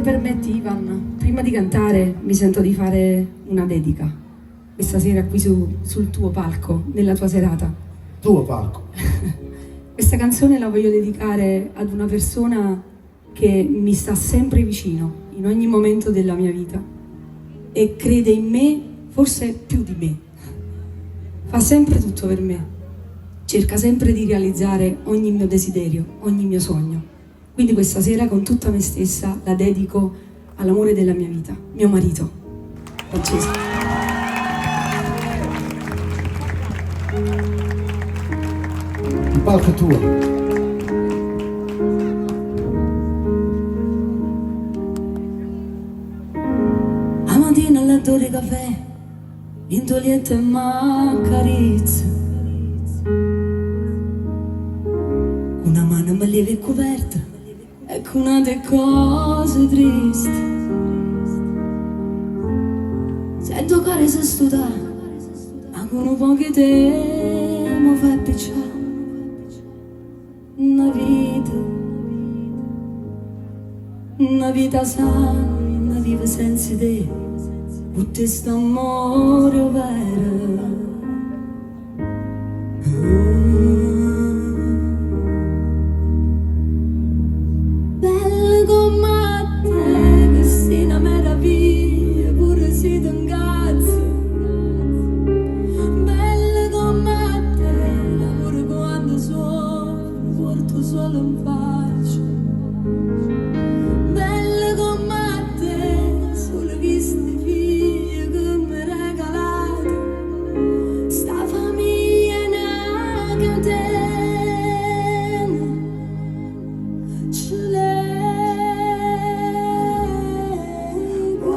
permetti, Ivan, prima di cantare mi sento di fare una dedica. Questa sera qui sul tuo palco, nella tua serata. Tuo palco. Questa canzone la voglio dedicare ad una persona che mi sta sempre vicino, in ogni momento della mia vita. E crede in me, forse più di me. Fa sempre tutto per me. Cerca sempre di realizzare ogni mio desiderio, ogni mio sogno. Quindi questa sera con tutta me stessa la dedico all'amore della mia vita, mio marito, Francesco. Il palco è tuo. A mattina al letto di caffè, intoliente e m'accarezza. Una mano mi lieve e coperta, ecco una delle cose tristi. Sento che se studa, ma con un po' che te mi fai picciare. Una vita sana, una vive senza te, con questo amore vero. Bella come te, che sei una meraviglia, pure se ti incazzi. Bella come te, pure quando soffro, porto solo in faccia. Bella come te, solo che sti figli che mi regalate. Sta famiglia è una catena.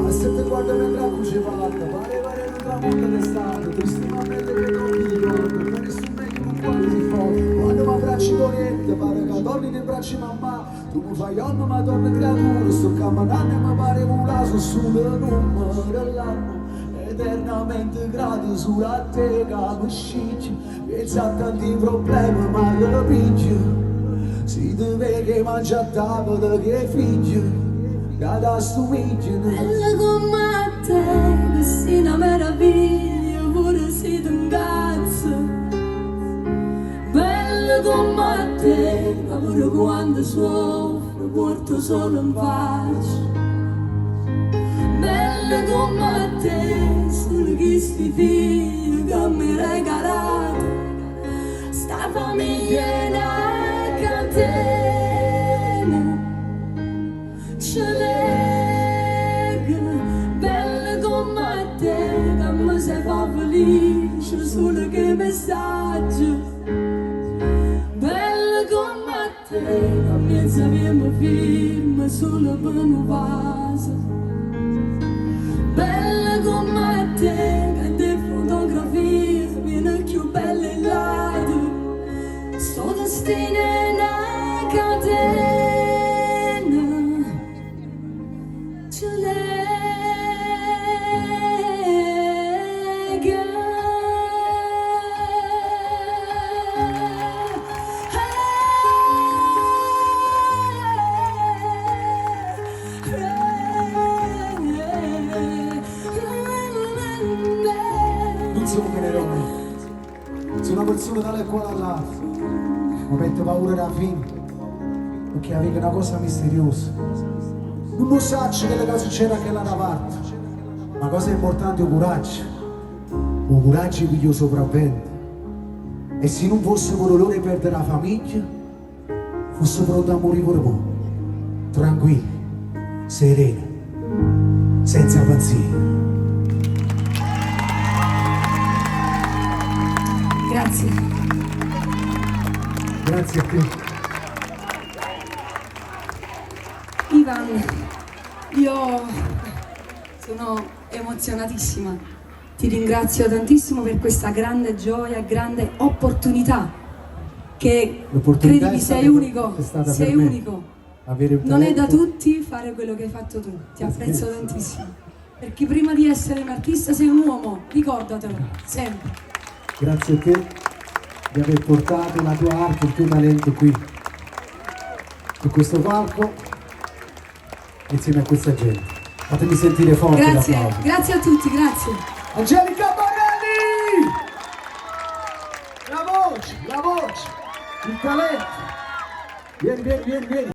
Se ti guarda mentre la luce fatta, pare un tramonto d'estate, tristimamente che non ti ricordo, per nessun meglio non quando si fa. Quando mi abbracci d'oriente, pare che torni nei bracci mamma, tu mi fai onno ma torna creatura, sto camminando e mi pare un laso su del numero dell'anno, eternamente grato su a te che mi scicci, pensa a tanti problemi ma capisci, si deve che mangia a tavola che figli. Cada stumigine Bella come te, che sei una meraviglia, pure se ti incazzi. Bella come te, ma pure quando soffro, porto solo in pace. Bella come te, solo che sti figli che mi regalate. Sta famiglia è una catena. Ce lega, bella come te, che mi sei fa felice, solo che messaggio. Bella come te, che pensa che mi firma solo per un vaso. Bella come te, che in te fotografie viene più bella in lato. Sto destino è una catena. non sono che le robe, sono una persona dalle quale all'altra, mi mette paura da fine, perché aveva una cosa misteriosa. Non lo saccio che le succede anche là da parte, ma la cosa importante è il coraggio. Il coraggio che io sopravvento. E se non fosse per loro di perdere la famiglia, fosse pronto a morire pure voi. Tranquilli, sereni, senza pazzia. Grazie. Grazie a te. Ivan, io sono emozionatissima. Ti ringrazio tantissimo per questa grande gioia, grande opportunità. Che credimi, sei unico. Sei unico. Non è da tutti fare quello che hai fatto tu. Ti apprezzo tantissimo. Perché prima di essere un artista sei un uomo, ricordatelo, sempre. Grazie a te di aver portato la tua arte, il tuo talento qui, su questo palco. insieme a questa gente. Fatemi sentire forte Grazie, l'applauso. grazie a tutti, grazie. Angelica Barelli! La voce, il talento. Vieni, vieni, vieni, vieni.